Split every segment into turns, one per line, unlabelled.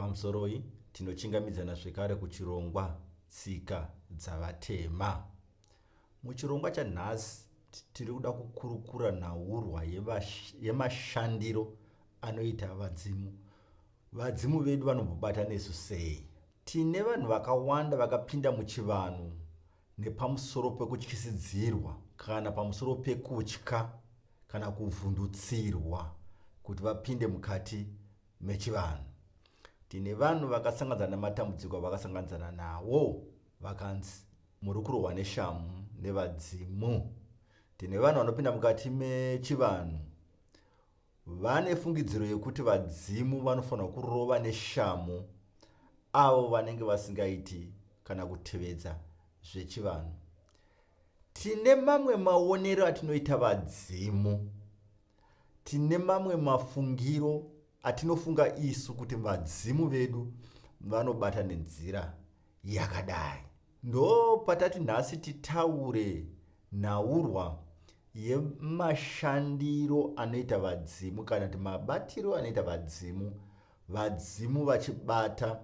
Pamusoroi tinochingamidzana zvekare kuchirongwa tsika dzavatema. Muchirongwa chanhasi tiri kuda kukurukura nhaurwa yemashandiro anoita vadzimu. Vadzimu vedu vanombobata nesu sei? Tine vanhu vakawanda vakapinda muchivanhu nepamusoro pekutyisidzirwa kana pamusoro pekutya kana kuvhundutsirwa kuti vapinde mukati mechivanhu. Tine vanhu vakasanganisana namatambudziko vakasanganisana nawo vakanzi muri kurohwa neshamu nevadzimu. Tine vanhu vanopinda mukati mechivanhu vane fungidziro yekuti vadzimu vanofanira kurova neshamu avo vanenge vasingaiti kana kutevedza zvechivanhu. Tine mamwe maonero atinoita vadzimu. Tine mamwe mafungiro atinofunga isu kuti vadzimu vedu vanobata nenzira yakadai. Ndo patati nhasi titaure nhaurwa yemashandiro anoita vadzimu kana kuti mabatiro anoita vadzimu. Vadzimu vachibata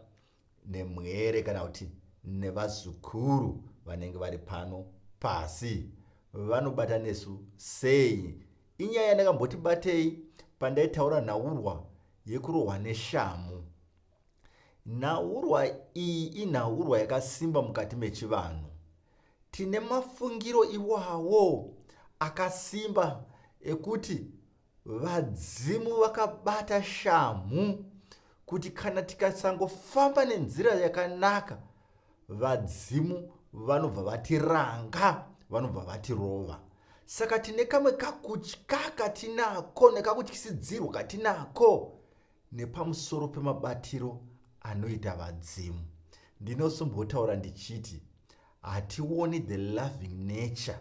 nemwere kana kuti nevazukuru vanenge vari pano pasi. Vanobata nesu sei? Inyaya yandakamboti batei pandaitaura nhaurwa yekurohwa neshamu. Nhaurwa iyi inhaurwa yakasimba mukati mechivanhu. Tine mafungiro iwawo akasimba ekuti vadzimu vakabata shamu kuti kana tikasangofamba nenzira yakanaka vadzimu vanobva vatiranga, vanobva vatirova. Saka tine kamwe kakutya katinako nekakutyisidzirwa katinako nepamusoro pemabatiro anoita vadzimu. Ndinosombotaura ndichiti hationi the loving nature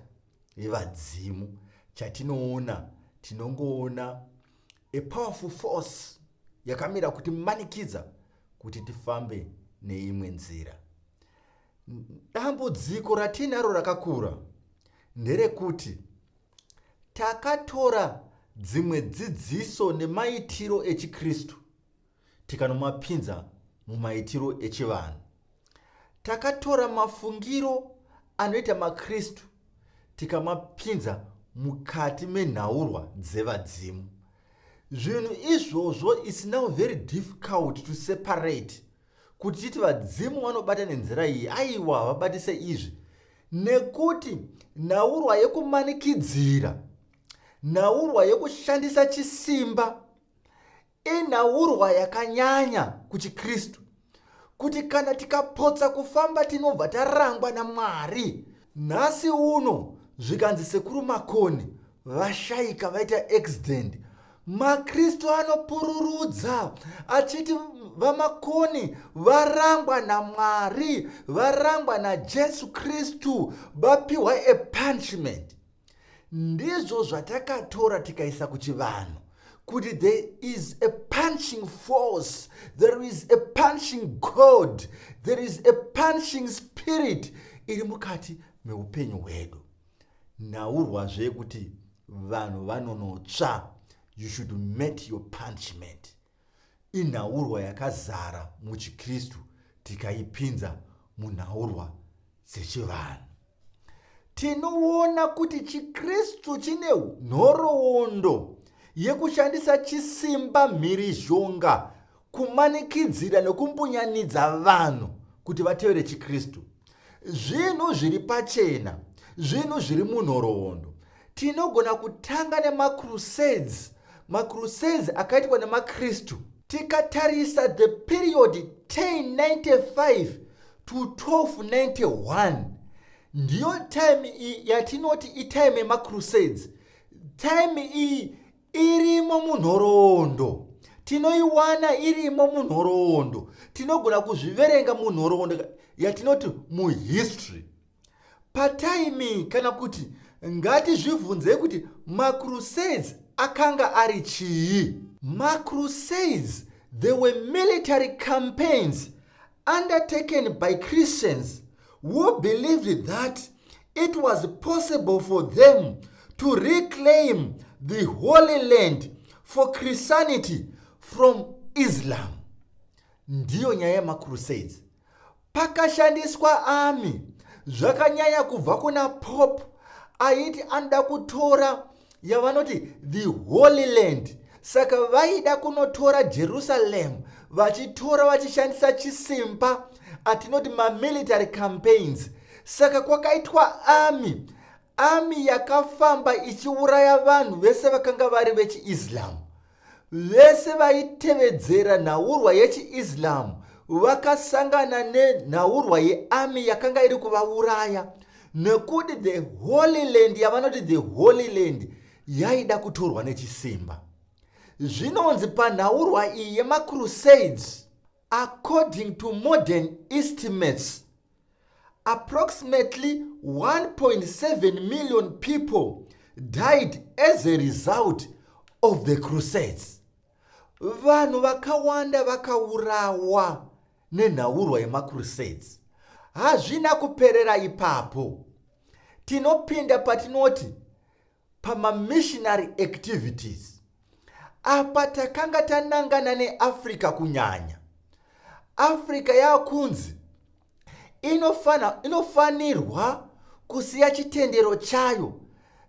yevadzimu. Chatinoona, tinongoona a powerful force yakamira kuti manikidza kuti tifambe neimwe nzira. Dambudziko ratinaro rakakura nderekuti takatora dzimwe dzidziso nemaitiro echiKristu tikanomapinza mumaitiro echivanhu. Takatora mafungiro anoita maKristu tikamapinza mukati menhaurwa dzevadzimu. Zvinhu izvozvo is now very difficult to separate. Kuti titi vadzimu vanobata nenzira iyi, aiwa vabatise izvi. Nekuti nhaurwa yekumanikidzira, nhaurwa yekushandisa chisimba, inhaurwa yakanyanya kuchiKristu. Kuti kana tikapotsa kufamba tinobva tarangwa naMwari. Nhasi uno zvikanzi sekuru Makoni vashaika vaita accident, maKristu anopururudza achiti vaMakoni varangwa naMwari, varangwa naJesu Kristu, vapiwa a punishment. Ndizvo zvatakatora tikaisa kuchivanhu kuti there is a punishing force, there is a punishing God, there is a punishing spirit iri mukati meupenyu hwedu. Nhaurwa zvekuti vanhu vanonotsva, you should meet your punishment. Inhaurwa yakazara muchiKristu tikaipinza munhaurwa dzechivanhu. Tinoona kuti chiKristu chine nhoroondo yekushandisa chisimba mhirizhonga kumanikidzira nekumbunyanidza vanhu kuti vatevere chiKristu. Zvinhu zviri pachena, zvinhu zviri munhoroondo. Tinogona kutanga nemaCrusades, maCrusades akaitwa nemaKristu. Tikatarisa the period 1095 to 1291, ndiyo time yatinoti itime yemaCrusades. Time iyi irimo munhoroondo, tinoiwana irimo munhoroondo. Tinogona kuzviverenga munhoroondo yatinoti muhistory. Pataimi kana kuti ngatizvibvunze kuti maCrusades akanga ari chii. MaCrusades, they were military campaigns undertaken by Christians who believed that it was possible for them to reclaim the Holy Land for Christianity from Islam. ndiyo nyaya yemacrusades. Pakashandiswa army zvakanyanya kubva kuna Pope aiti anoda kutora yavanoti the Holy Land. Saka vaida kunotora Jerusalem vachitora vachishandisa chisimba atinoti military campaigns. Saka kwakaitwa army yakafamba ichiuraya vanhu vese vakanga vari vechiIslam. Vese vaitevedzera nhaurwa yechiIslam vakasangana nenhaurwa yearmy yakanga iri kuvauraya, nekuti the Holy Land yavanoti the Holy Land yaida kutorwa nechisimba. Zvinonzi panhaurwa iyi yemacrusades, according to modern estimates, approximately 1.7 million people died as a result of the crusades. Vanhu vakawanda vakaurawa nenhaurwa yemacrusades. Hazvina kuperera ipapo. Tinopinda patinoti pamamissionary activities. Apa takanga tanangana neAfrica kunyanya. Africa yakunzi inofanirwa kusiya chitendero chayo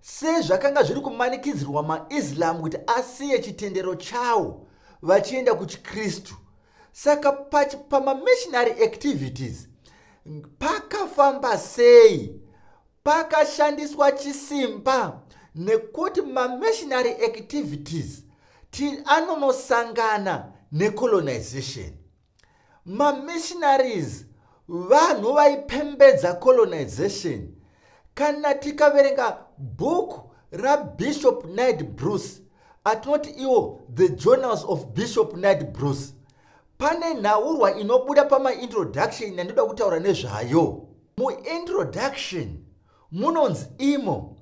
sezvakanga zviri kumanikidzirwa maIslam kuti asiye chitendero chawo vachienda kuchiKristu. Saka pamamissionary activities pakafamba sei? Pakashandiswa chisimba, nekuti mamissionary activities anonosangana necolonization. Mamissionaries vanhu vaipembedza colonization. Kana tikaverenga book raBishop Knight Bruce, atinoti iwo the Journals of Bishop Knight Bruce, pane nhaurwa inobuda pamaintroduction yandoda kutaura nezvayo. Muintroduction munonzi imo,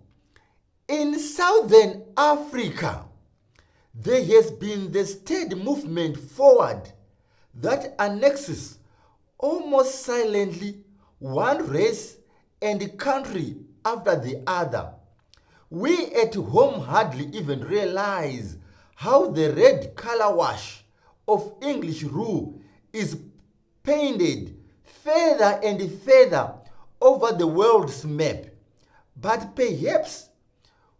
in Southern Africa there has been the steady movement forward that annexes almost silently one race and country after the other. We at home hardly even realize how the red color wash of English rule is painted further and further over the world's map. But perhaps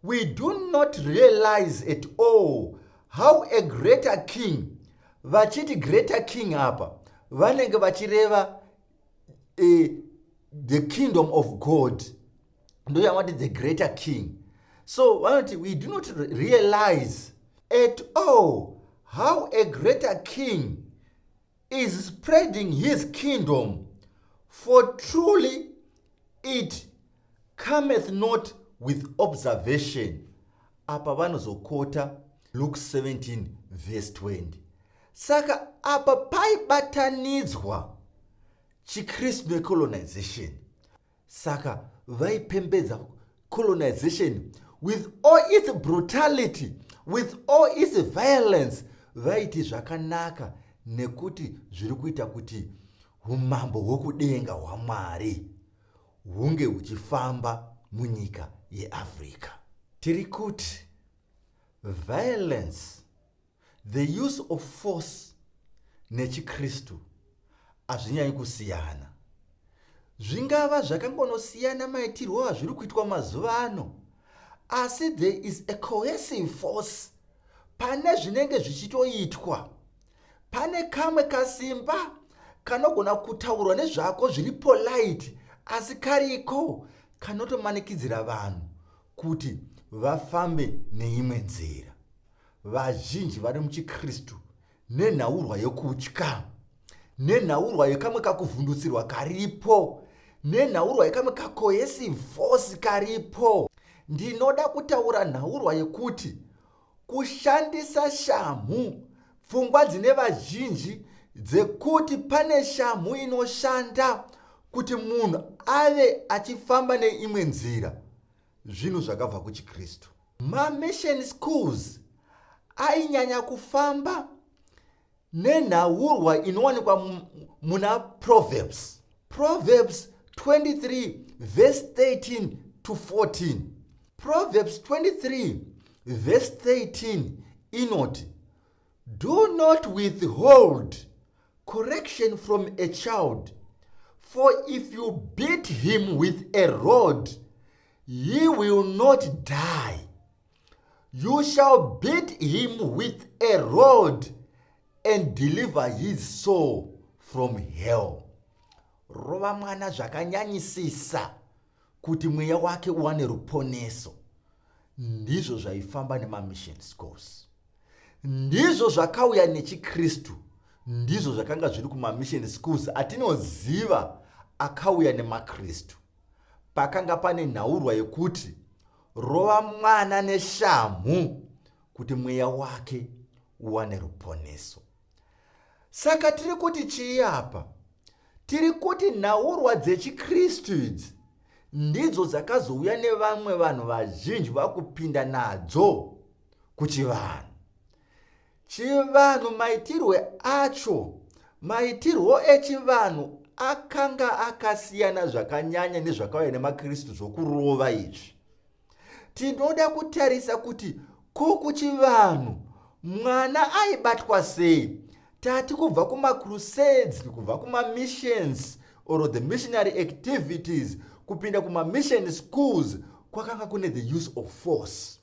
we do not realize at all how a greater king, vachiti greater king apa, vanenge vachireva the kingdom of God, ndo yamati the greater king. So we do not realize at all how a greater king is spreading his kingdom, for truly it cometh not with observation. Apa vanozokota Luke 17 verse 20. Saka apa paibatanidzwa chiKristu necolonization. Saka vaipembedza colonization with all its brutality, with all its violence. Vaiti zvakanaka nekuti zviri kuita kuti umambo hwokudenga hwaMwari hunge huchifamba munyika yeAfrica. Tiri kuti violence, the use of force nechiKristu hazvinyanyi kusiyana. Zvingava zvakangonosiyana maitirwo azviri kuitwa mazuva ano, asi there is a coercive force pane zvinenge zvichitoitwa. Pane kamwe kasimba kanogona kutaurwa nezvako zviri polite, asi kariko kanotomanikidzira vanhu kuti vafambe neimwe nzira. Vazhinji vari muchiKristu nenhaurwa yokutya, nenhaurwa yekamwe kakuvhundutsirwa karipo, nenhaurwa yekamwe kacoercive force karipo. Ndinoda kutaura nhaurwa yekuti kushandisa shamhu, pfungwa dzine vazhinji dzekuti pane shamhu inoshanda kuti munhu ave achifamba neimwe nzira, zvinhu zvakabva kuchiKristu. Mission schools ainyanya kufamba nenhaurwa inowanikwa muna Proverbs. Proverbs 23 verse 13 to 14. Proverbs 23 verse 13 inoti, do not withhold correction from a child. For if you beat him with a rod, he will not die. You shall beat him with a rod and deliver his soul from hell. Rova mwana zvakanyanyisisa kuti mweya wake uwane ruponeso. Ndizvo zvaifamba nema-mission schools. Ndizvo zvakauya nechiKristu. Ndizvo zvakanga zviri kuma-mission schools atinoziva akauya nemaKristu. Pakanga pane nhaurwa yekuti rova mwana neshamhu kuti mweya wake uwane ruponeso. Saka tiri kuti chii apa? Tiri kuti nhaurwa dzechiKristu idzi ndidzo dzakazouya nevamwe vanhu vazhinji vakupinda nadzo kuchivanhu. Chivanhu maitirwe acho, maitirwo echivanhu akanga akasiyana zvakanyanya nezvakauya nemaKristu zvokurova izvi. Tinoda kutarisa kuti kuchivanhu mwana aibatwa sei. Tati kubva kuma-crusades, kubva kuma-missions or the missionary activities, kupinda kuma-mission schools, kwakanga kune the use of force,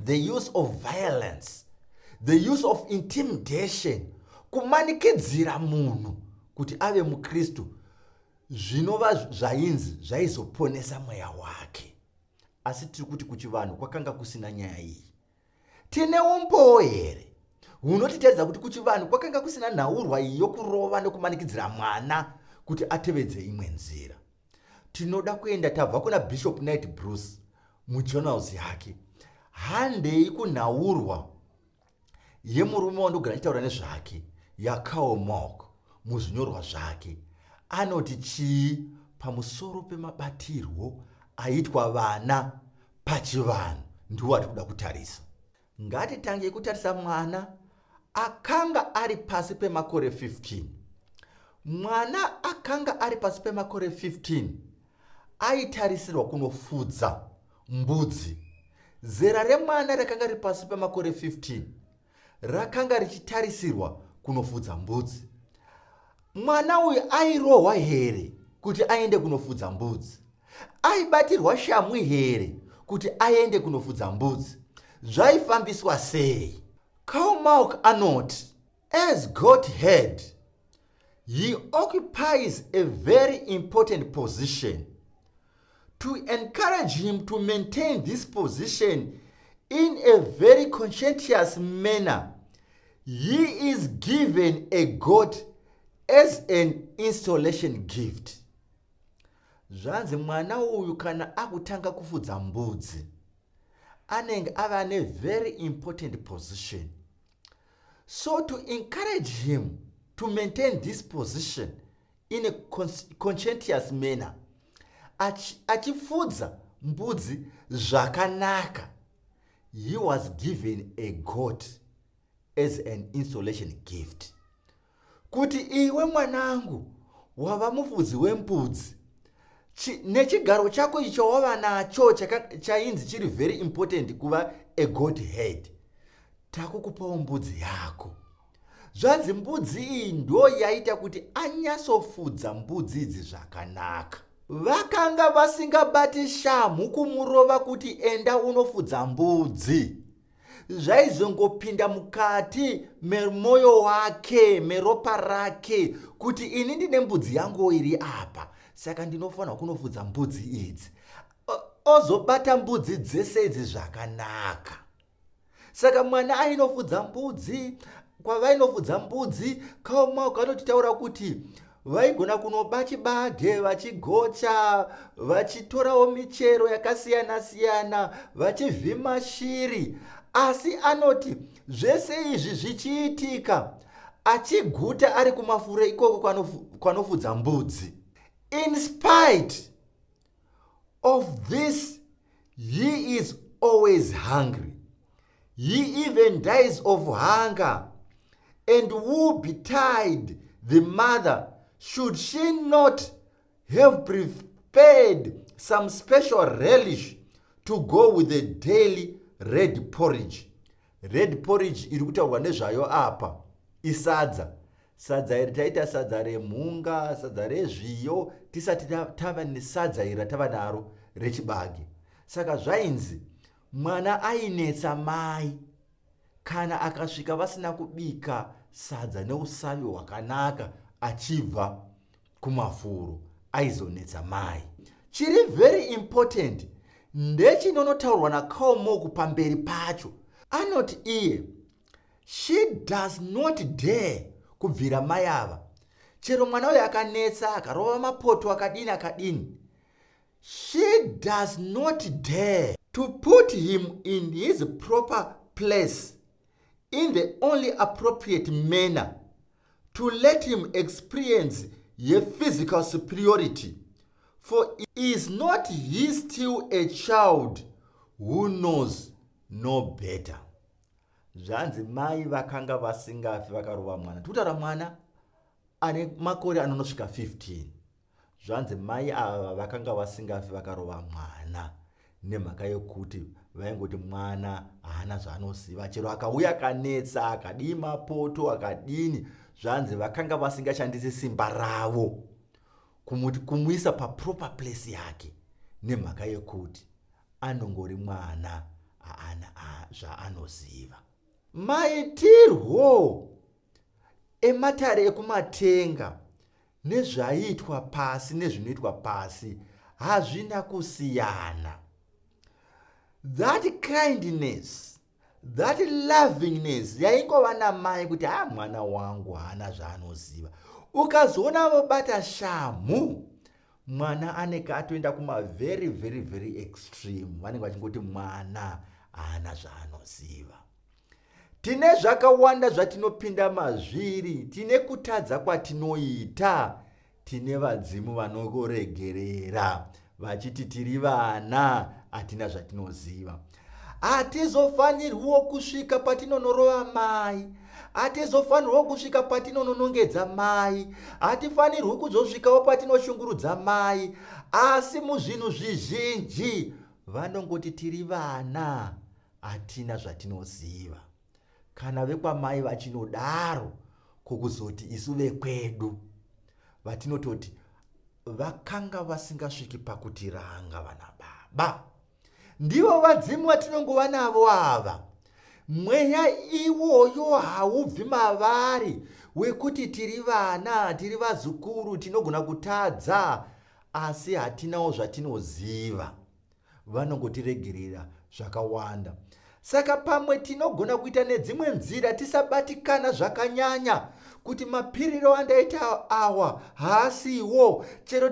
the use of violence, the use of intimidation, kumanikidzira munhu kuti ave muKristu zvinova zvainzi zvaizoponesa mweya wake. Asi tiri kuti kuchivanhu kwakanga kusina nyaya iyi. Tine umboo here hunotiteedza kuti kuchivanhu kwakanga kusina nhaurwa iyi yokurova nekumanikidzira mwana kuti atevedze imwe nzira. Tinoda kuenda tabva kuna Bishop Knight Bruce mujournals yake. Handei kunhaurwa yemurume wandogara achitaura nezvake yaKarl Marx muzvinyorwa zvake. Anoti chii pamusoro pemabatirwo aitwa vana pachivanhu. Ndiwo atiri kuda kutarisa. Ngatitange kutarisa mwana akanga ari pasi pemakore 15. Mwana akanga ari pasi pemakore 15 aitarisirwa kunofudza mbudzi. Zera remwana rakanga riri pasi pemakore 15 rakanga richitarisirwa kunofudza mbudzi. Mwana uyu airohwa here kuti aende kunofudza mbudzi? Aibatirwa shamwi here kuti aende kunofudza mbudzi? Zvaifambiswa sei? Karl Marx anoti, as Godhead, he occupies a very important position. To encourage him to maintain this position in a very conscientious manner, he is given a goat as an installation gift. Zvanzi mwana uyu kana akutanga kufudza mbudzi, anenge ava ne very important position. So to encourage him to maintain this position in a conscientious manner, achifudza mbudzi zvakanaka, he was given a goat as an installation gift. Kuti iwe mwanangu wava mufudzi wembudzi, nechigaro chako icho wava nacho chainzi chiri very important kuva a Godhead, takukupawo mbudzi yako. Zvanzi mbudzi iyi ndo yaita kuti anyasofudza mbudzi idzi zvakanaka. Vakanga vasingabati shamhu kumurova kuti enda unofudza mbudzi. Zvaizongopinda mukati memoyo wake, meropa rake, kuti ini ndine mbudzi yangu iri apa, saka ndinofanira kunofudza mbudzi idzi. Ozobata mbudzi dzese idzi zvakanaka. Saka mwana ainofudza mbudzi, kwavainofudza mbudzi, Karl Marx anotitaura kuti vaigona kunoba chibage, vachigocha, vachitorawo michero yakasiyana siyana, vachivhima shiri. Asi anoti zvese izvi zvichiitika achiguta ari kumafure ikoko kwanofudza mbudzi. In spite of this, he is always hungry. He even dies of hunger. And who betide the mother, should she not have prepared some special relish to go with the daily red porridge? Red porridge iri kutaurwa nezvayo apa isadza sadza iri taita sadza remhunga, sadza rezviyo, tisati tava nesadza iri ratava naro rechibage. Saka zvainzi mwana ainetsa mai kana akasvika vasina kubika sadza neusavi hwakanaka achibva kumafuro, aizonetsa mai. Chiri very important ndechinonotaurwa naKarl Mook pamberi pacho. Anoti iye, she does not dare kubvira mai ava. Chero mwana uyu akanetsa, akarova mapoto akadini, she does not dare to put him in his proper place in the only appropriate manner to let him experience a physical superiority, for is not he still a child who knows no better. Zvanzi mai vakanga vasingafi vakarova mwana. Tikutaura mwana ane makore anonosvika 15. Zvanzi mai ava vakanga vasingafi vakarova mwana nemhaka yekuti vaingoti mwana haana zvaanoziva, chero akauya akanetsa akadii mapoto akadini, zvanzi vakanga vasingashandisi simba ravo kumuisa paproper place yake nemhaka yekuti anongori mwana haana zvaanoziva. Maitirwo ematare ekumatenga nezvaiitwa pasi nezvinoitwa pasi hazvina kusiyana. That kindness, that lovingness yaingova namai kuti mwana wangu haana zvaanoziva. Ukazoona vobata shamu, mwana anenge atoenda kuma very very very extreme, vanenge vachingoti mwana haana zvaanoziva. Tine zvakawanda zvatinopinda mazviri, tine kutadza kwatinoita, tine vadzimu vanoregerera vachiti tiri vana hatina zvatinoziva. Hatizofanirwo kusvika patinonorova mai, hatizofanirwo kusvika patinononongedza mai, hatifanirwi kuzosvikawo patinoshungurudza mai, asi muzvinhu zvizhinji vanongoti tiri vana hatina zvatinoziva. Kana vekwamai vachinodaro kukuzoti isu vekwedu vatinototi vakanga vasingasviki pakutiranga vana baba. Ndivo vadzimu vatinongova navo ava. Mweya iwoyo haubvi mavari wekuti tiri vana, tiri vazukuru, tinogona kutadza, asi hatinawo zvatinoziva. Vanongotiregerera zvakawanda. Saka pamwe tinogona kuita nedzimwe nzira tisabatikana zvakanyanya kuti mapiriro andaita awa haasiwo, chero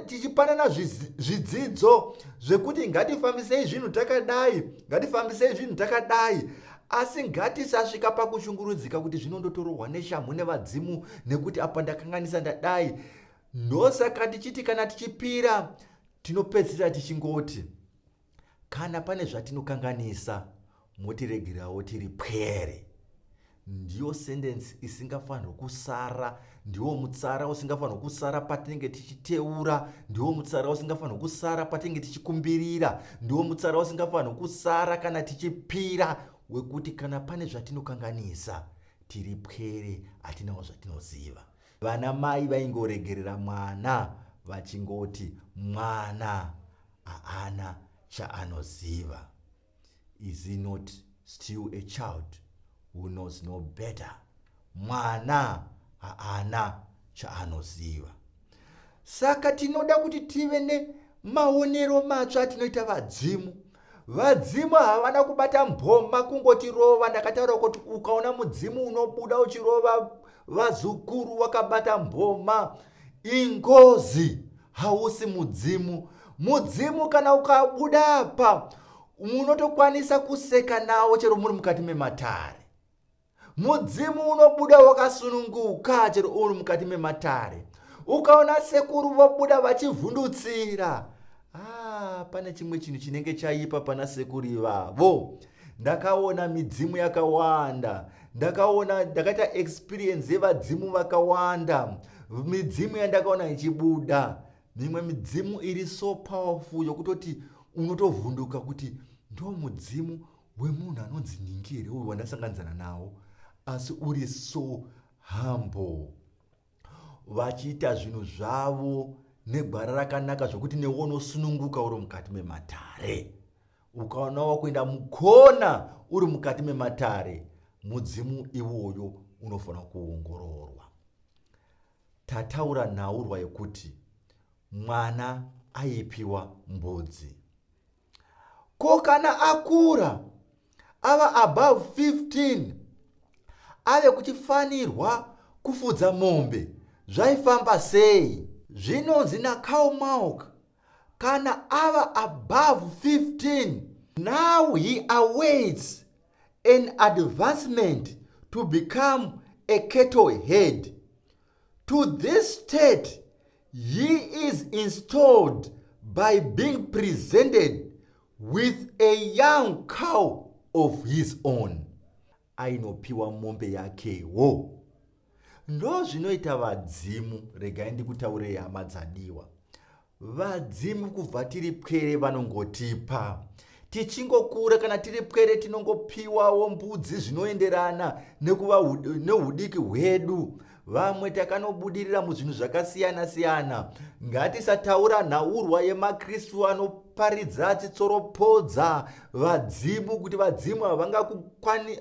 tichipanana zvidzidzo zvekuti ngatifambisei zvinhu takadai, ngatifambisei zvinhu takadai, asi ngatisasvika pakushungurudzika kuti zvinondotorohwa neshamhu nevadzimu nekuti apa ndakanganisa ndadai. Ndosaka tichiti kana tichipira tinopedzisira tichingoti kana pane zvatinokanganisa motiregerawo tiri pwere. Ndiyo sentensi isingafanirwa kusara, ndiwo mutsara usingafanirwa kusara patinenge tichiteura, ndiwo mutsara usingafanirwa kusara patinenge tichikumbirira, ndiwo mutsara usingafanirwa kusara kana tichipira, wekuti kana pane zvatinokanganisa tiri pwere, hatinawo zvatinoziva. Vana mai vaingoregerera mwana vachingoti mwana haana chaanoziva. Is he not still a child who knows no better? Mwana haana chaanoziva. Saka tinoda kuti tive nemaonero matsva atinoita vadzimu. Vadzimu havana kubata mboma kungotirova. Ndakataura kuti ukaona mudzimu unobuda uchirova vazukuru wakabata mboma, ingozi, hausi mudzimu. Mudzimu kana ukabuda apa unotokwanisa kuseka nawo chero muri mukati mematare. Mudzimu unobuda wakasununguka chero uri mukati mematare. Ukaona sekuru vobuda vachivhundutsira, pane chimwe chinhu chinenge chaipa pana sekuru ivavo. Ndakaona midzimu yakawanda, ndakaita experience yevadzimu vakawanda, midzimu yandakaona ichibuda. Mimwe midzimu iri so powerful yokutoti unotovhunduka kuti ndo mudzimu wemunhu anonzi Ningiri uyu wandasanganzana nawo, asi uri so hambo, vachiita zvinhu zvavo negwara rakanaka zvokuti newe unosununguka uri mukati mematare. Ukaona wakuenda mukona uri mukati mematare, mudzimu iwoyo unofanira kuongororwa. Tataura nhaurwa yekuti mwana aipiwa mbudzi. Ko kana akura ava above 15 ave kuchifanirwa kufudza mombe, zvaifamba sei? Zvinonzi naCarl Malk, kana ava above 15, now he awaits an advancement to become a cattle head. To this state, he is installed by being presented with a young cow of his own. Ainopiwa mombe yakewo. Ndo zvinoita vadzimu. Regai ndikutaurei hama dzadiwa. Vadzimu kubva tiri pwere vanongotipa. Tichingokura kana tiri pwere tinongopiwawo mbudzi zvinoenderana nehudiki hwedu. Vamwe takanobudirira muzvinhu zvakasiyana siyana. Ngatisataura nhaurwa yemakristu anoparidza achitsoropodza vadzimu kuti vadzimu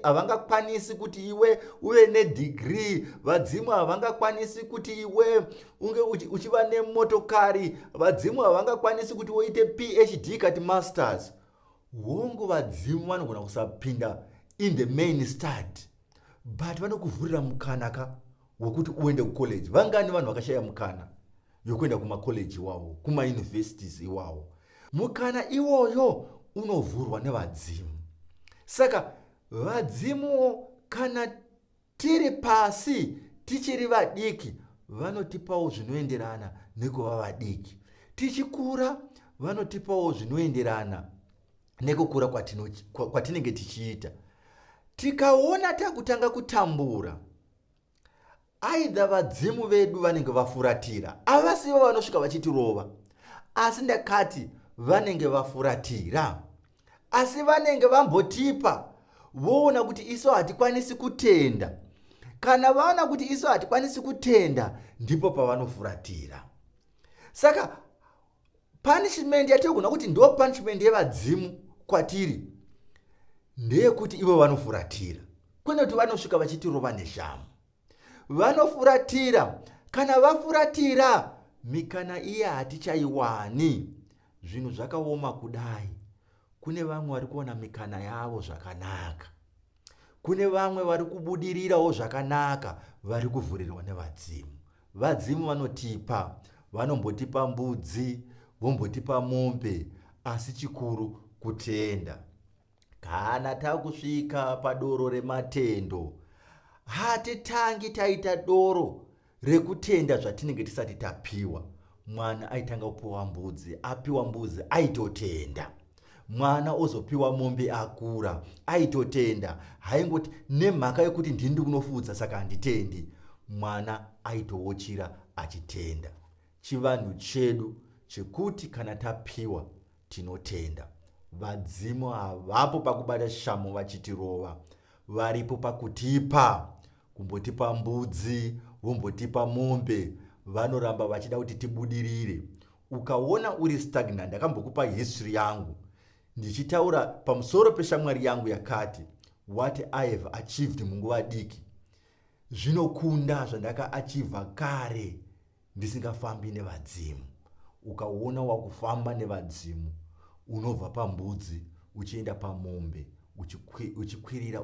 havangakwanisi kuti iwe uve nedhigiri. Vadzimu havangakwanisi kuti iwe unge uchiva nemotokari. Vadzimu havangakwanisi kuti uite PhD kati masters. Hongu vadzimu vanogona kusapinda in the main study, but vanokuvhurira mukanaka wekuti uende kucollege. Vangani vanhu vakashaya mukana yokuenda kumacollege iwawo, kumauniversities iwawo. Mukana iwoyo unovhurwa nevadzimu. Saka vadzimu kana tiri pasi tichiri vadiki vanotipawo zvinoenderana nekuva vadiki. Tichikura vanotipawo zvinoenderana nekukura kwatinenge tichiita. Tikaona takutanga kutambura, aidha vadzimu vedu vanenge vafuratira. Avasivo vanosvika vachitirova, asi ndakati vanenge vafuratira. Asi vanenge vambotipa voona kuti isu hatikwanisi kutenda. Kana vaona kuti isu hatikwanisi kutenda, ndipo pavanofuratira. Saka punishment yatigona kuti ndo punishment yevadzimu kwatiri ndeyekuti ivo vanofuratira. Kwene kuti vanosvika vachitirova neshamu. Vanofuratira. Kana vafuratira, mikana iya hatichaiwani. Zvinhu zvakaoma kudai. Kune vamwe vari kuona mikana yavo zvakanaka. Kune vamwe vari kubudirirawo zvakanaka, vari kuvhurirwa nevadzimu. Vadzimu vanotipa, vanombotipa mbudzi, vombotipa mombe, asi chikuru kutenda. Kana takusvika padoro rematendo, hatitangi taita doro rekutenda zvatinenge tisati tapiwa. Mwana aitanga kupiwa mbudzi, apiwa mbudzi aitotenda. Mwana ozopiwa mombe akura, aitotenda. Haingoti nemhaka yekuti ndini kunofudza saka handitendi. Mwana aitowochira achitenda. Chivanhu chedu chekuti kana tapiwa tinotenda. Vadzimu havapo pakubata shamo vachitirova. Varipo pakutipa, kumbotipa mbudzi, vombotipa mombe. Vanoramba vachida kuti tibudirire. Ukaona uri stagnant, ndakambokupa history yangu ndichitaura pamusoro peshamwari yangu yakati what I have achieved munguva diki. Zvinokunda zvandakaachiva kare ndisingafambi nevadzimu. Ukaona wakufamba nevadzimu, unobva pambudzi uchienda pamombe, uchikwirira.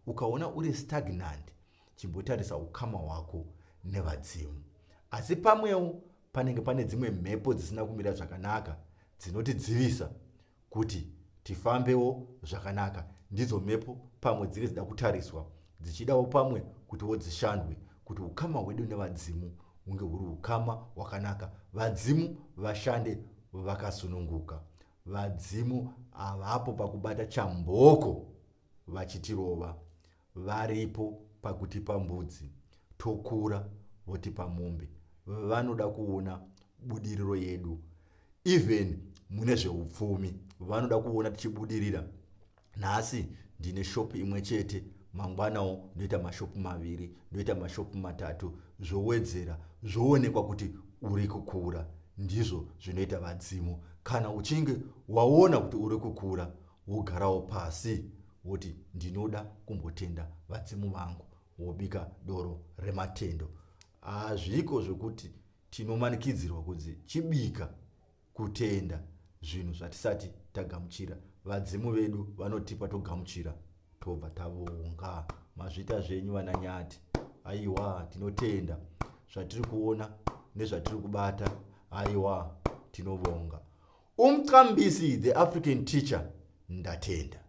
Ukaona uri stagnant, chimbotarisa ukama hwako nevadzimu. Asi pamwewo panenge pane dzimwe mhepo dzisina kumira zvakanaka dzinotidzivisa kuti tifambewo zvakanaka. Ndidzo mhepo pamwe dziri dzida kutariswa, dzichidawo pamwe kuti wodzishandwe, kuti ukama hwedu nevadzimu unge huri ukama hwakanaka. Vadzimu vashande vakasununguka. Vadzimu havapo pakubata chamboko vachitirova. Varipo pakutipa mbudzi, tokura votipa mombe. Vanoda kuona budiriro yedu. Even mune zveupfumi vanoda kuona tichibudirira. Nhasi ndine shopu imwe chete mangwanawo ndoita mashopu maviri, ndoita mashopu matatu, zvowedzera zvoonekwa kuti uri kukura. Ndizvo zvinoita vadzimu. Kana uchinge waona kuti uri kukura, wogarawo pasi woti ndinoda kumbotenda vadzimu vangu, wobika doro rematendo. Hazviko zvokuti tinomanikidzirwa kunzi chibika kutenda zvinhu zvatisati tagamuchira. Vadzimu vedu vanotipa togamuchira tobva tavonga. Mazvita zvenyu vananyati. Aiwa, tinotenda zvatiri kuona nezvatiri kubata. Aiwa, tinovonga. Umqambisi the African teacher, ndatenda.